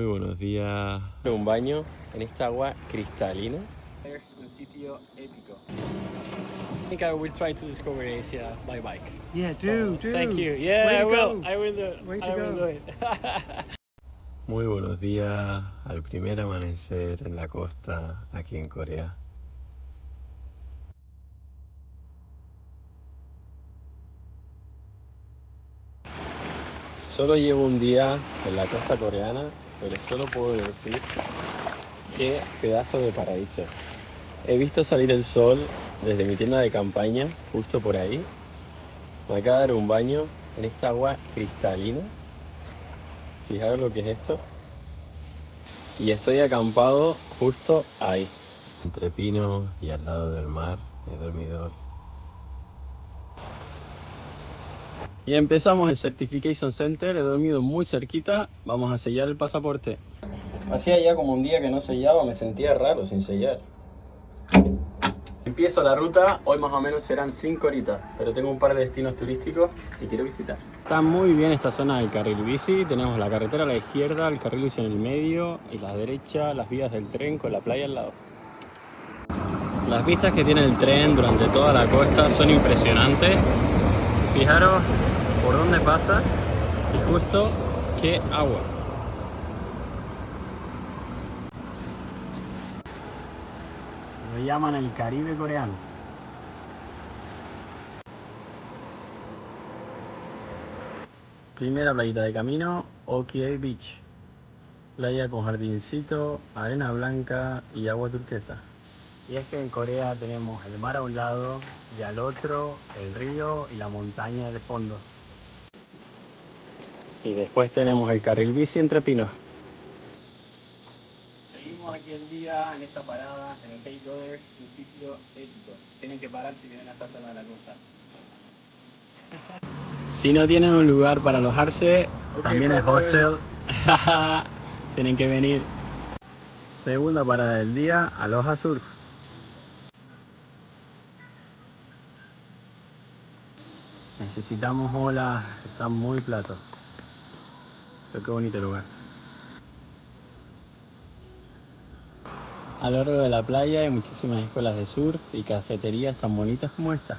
Muy buenos días. Un baño en esta agua cristalina. Un sitio épico. I think I will try to discover Asia by bike. Yeah, do. Thank you. Yeah, Way I to will. go. I will do it. Way to I will go. do it. Muy buenos días al primer amanecer en la costa aquí en Corea. Solo llevo un día en la costa coreana, pero solo puedo decir qué pedazo de paraíso. He visto salir el sol desde mi tienda de campaña, justo por ahí. Me acabo de dar un baño en esta agua cristalina. Fijaros lo que es esto. Y estoy acampado justo ahí, entre pinos y al lado del mar, de dormidor. Y empezamos el Certification Center, he dormido muy cerquita, vamos a sellar el pasaporte. Hacía ya como un día que no sellaba, me sentía raro sin sellar. Empiezo la ruta, hoy más o menos serán 5 horitas, pero tengo un par de destinos turísticos que quiero visitar. Está muy bien esta zona del carril bici, tenemos la carretera a la izquierda, el carril bici en el medio y la derecha, las vías del tren con la playa al lado. Las vistas que tiene el tren durante toda la costa son impresionantes. Fijaros por dónde pasa y justo qué agua. Lo llaman el Caribe coreano. Primera playita de camino, Okie Beach. Playa con jardincito, arena blanca y agua turquesa. Y es que en Corea tenemos el mar a un lado y al otro el río y la montaña de fondo. Y después tenemos el carril bici entre pinos. Seguimos aquí el día en esta parada en el Hey Brother, un sitio épico. Tienen que parar si vienen a esta zona de la costa. Si no tienen un lugar para alojarse, también es hostel. Tienen que venir. Segunda parada del día, Aloha Surf. Necesitamos olas, están muy platos. Pero qué bonito lugar. A lo largo de la playa hay muchísimas escuelas de surf y cafeterías tan bonitas como esta.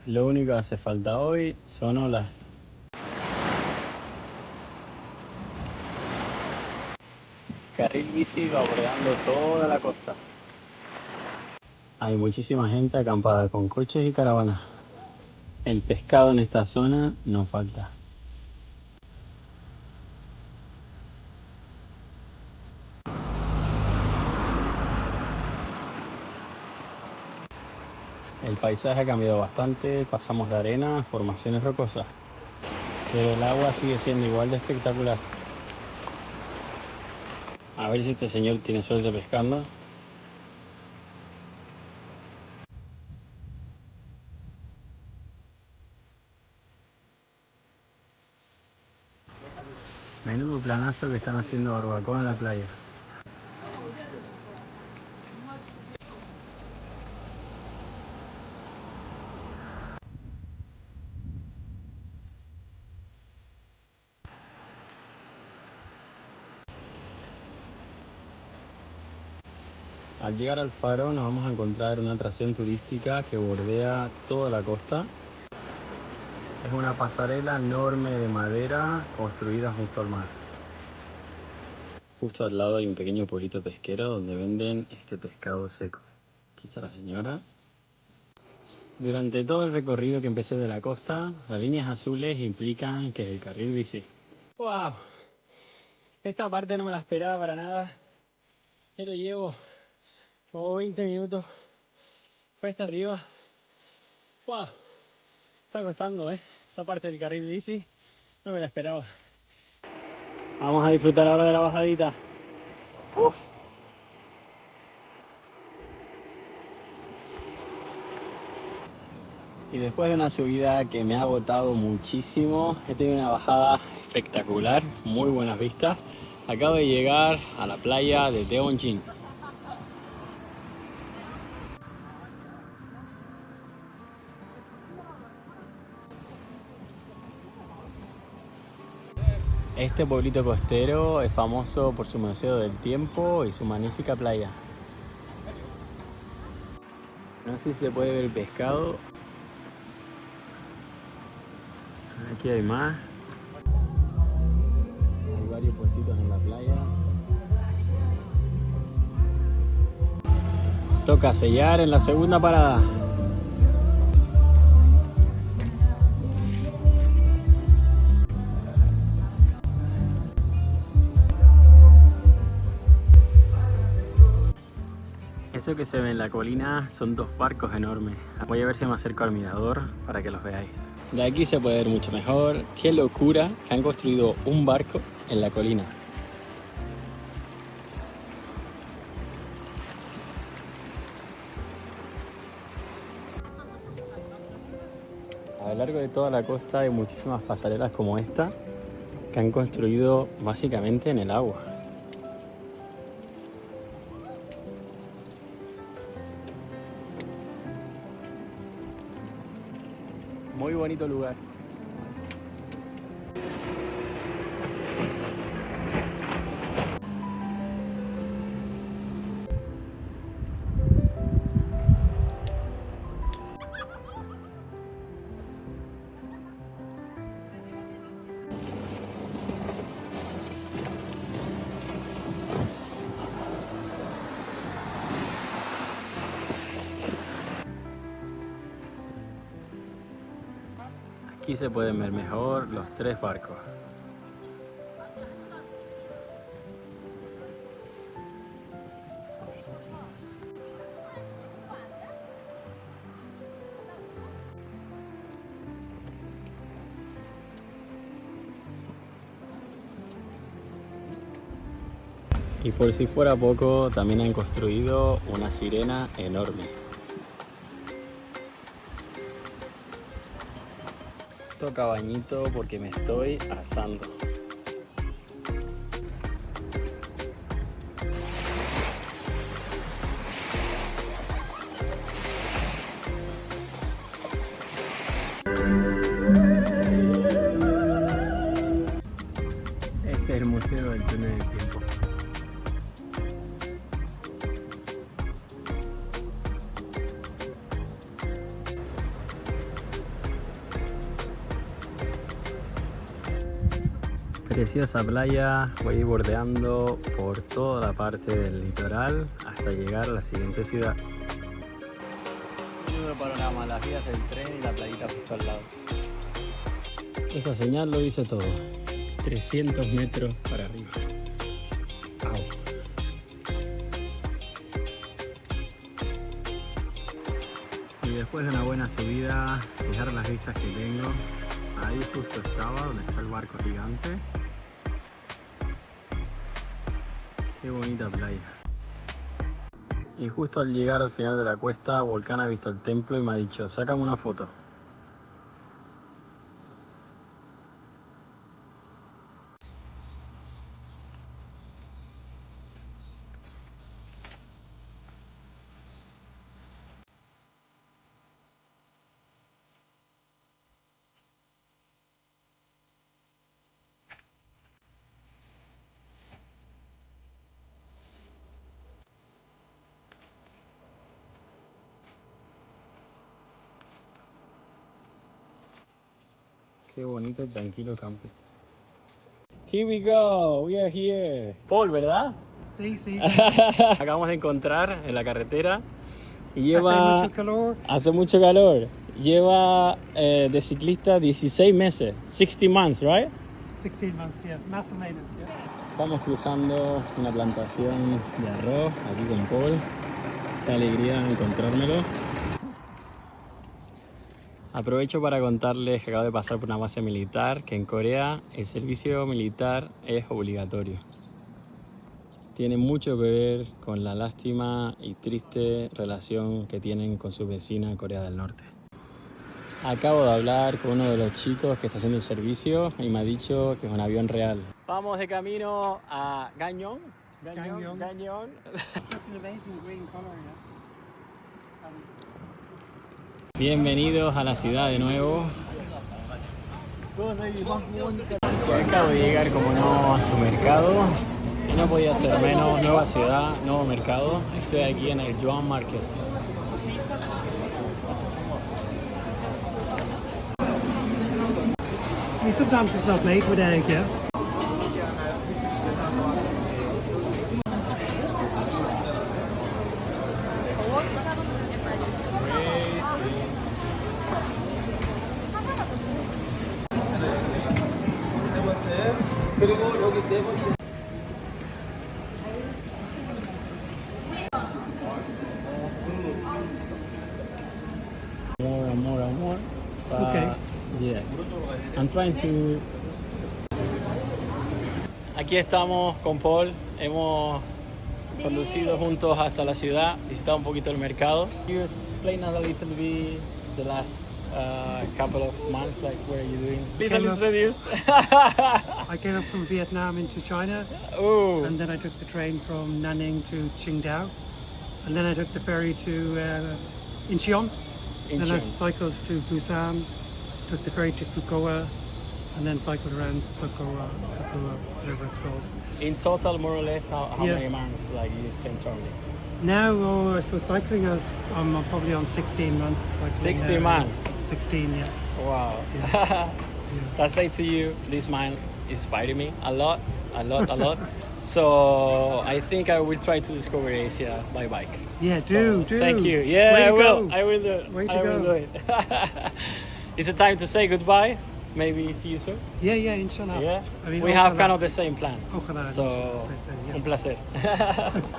Lo único que hace falta hoy son olas. Carril bici va bordeando toda la costa. Hay muchísima gente acampada con coches y caravanas. El pescado en esta zona no falta. El paisaje ha cambiado bastante, pasamos de arena a formaciones rocosas, pero el agua sigue siendo igual de espectacular. A ver si este señor tiene suerte pescando. Menudo planazo que están haciendo barbacoa en la playa. Al llegar al faro nos vamos a encontrar una atracción turística que bordea toda la costa. Es una pasarela enorme de madera construida junto al mar. Justo al lado hay un pequeño pueblito pesquero donde venden este pescado seco. Aquí está la señora. Durante todo el recorrido que empecé de la costa, las líneas azules implican que es el carril bici. ¡Wow! Esta parte no me la esperaba para nada. Ya lo llevo como 20 minutos cuesta arriba. ¡Wow! Está costando, esta parte del carril bici no me la esperaba. Vamos a disfrutar ahora de la bajadita. Y después de una subida que me ha agotado muchísimo, he tenido una bajada espectacular, muy buenas vistas. Acabo de llegar a la playa de Daewonjin. Este pueblito costero es famoso por su Museo del Tiempo y su magnífica playa. No sé si se puede ver el pescado. Aquí hay más. Hay varios puestitos en la playa. Toca sellar en la segunda parada. Eso que se ve en la colina son dos barcos enormes. Voy a ver si me acerco al mirador para que los veáis. De aquí se puede ver mucho mejor. Qué locura que han construido un barco en la colina. A lo largo de toda la costa hay muchísimas pasarelas como esta que han construido básicamente en el agua. Muy bonito lugar. Aquí se pueden ver mejor los tres barcos. Y por si fuera poco, también han construido una sirena enorme. Toca bañito porque me estoy asando. Este es el Museo del Túnel del Tiempo. Preciosa playa, voy a ir bordeando por toda la parte del litoral hasta llegar a la siguiente ciudad. Menudo panorama, las vías del tren y la playita justo al lado. Esa señal lo dice todo. 300 metros para arriba. Au. Y después de una buena subida, fijar las vistas que tengo. Ahí justo estaba, donde está el barco gigante. Qué bonita playa. Y justo al llegar al final de la cuesta, Volcán ha visto el templo y me ha dicho, sácame una foto. Qué bonito y tranquilo campo. Here we go, we are here. Paul, ¿verdad? Sí, sí. Acabamos de encontrar en la carretera y Hace lleva... mucho calor. Hace mucho calor. Lleva de ciclista 16 meses. 60 months, right? 16 months, yeah. Más o menos, yeah. Estamos cruzando una plantación de arroz aquí con Paul. Qué alegría encontrármelo. Aprovecho para contarles que acabo de pasar por una base militar, que en Corea el servicio militar es obligatorio. Tiene mucho que ver con la lástima y triste relación que tienen con su vecina Corea del Norte. Acabo de hablar con uno de los chicos que está haciendo el servicio y me ha dicho que es un avión real. Vamos de camino a Gangneung. Gangneung. It's an amazing green color, yeah. Bienvenidos a la ciudad de nuevo. Y acabo de llegar, como no, a su mercado. Y no podía ser menos. Nueva ciudad, nuevo mercado. Estoy aquí en el Joan Market. I mean, sometimes it's not made with egg, yeah? More. Okay. Yeah. I'm trying to... Aquí estamos con Paul. Hemos conducido juntos hasta la ciudad, visitado un poquito el mercado. You explain a little bit the last couple of months, like what are you doing? Please introduce. I came up from Vietnam into China, Oh, and then I took the train from Nanning to Qingdao, and then I took the ferry to Incheon. Then I cycled to Busan, took the ferry to Fukuoka, and then cycled around Sakoa, whatever it's called. in total, more or less, how Yeah. many months like you spent traveling? Now, I suppose cycling, I'm probably on 16 months. Cycling 16 months. 16, yeah. Wow. I say to you, this man inspired me a lot. So I think I will try to discover Asia by bike. Yeah, do. Thank you. Yeah, Way I to will. go. I will do it. Way to I will go. do it. Is it time to say goodbye? Maybe see you soon. Yeah, inshallah. Yeah. I mean, We have ojalá. kind of the same plan. Ojalá, So, yeah. un placer.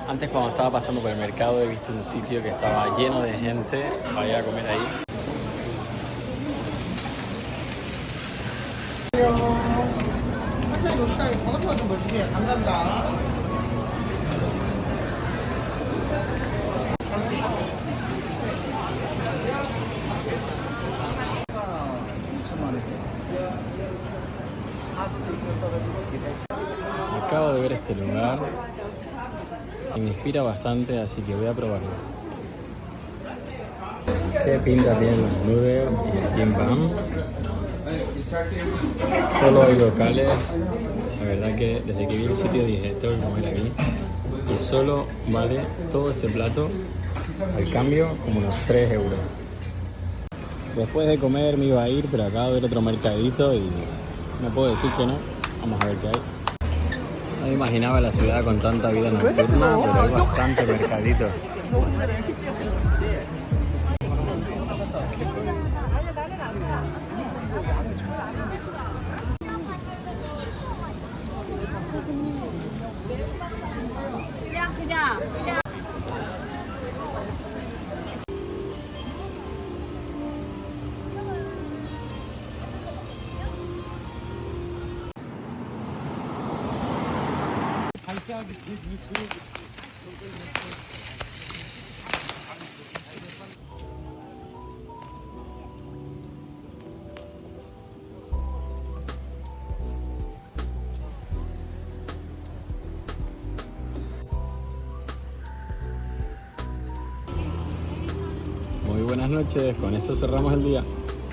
Antes, cuando estaba pasando por el mercado, he visto un sitio que estaba lleno de gente para ir a comer ahí. Acabo de ver este lugar y me inspira bastante, así que voy a probarlo. ¿Qué pinta tienen los noodles y el kimbap? Solo hay locales. La verdad que desde que vi el sitio dije, tengo que comer aquí. Y solo vale todo este plato al cambio como unos 3 euros. Después de comer me iba a ir, pero acabo de ver otro mercadito y no puedo decir que no. Vamos a ver qué hay. No me imaginaba la ciudad con tanta vida nocturna, pero hay bastante mercadito. Muy buenas noches, con esto cerramos el día.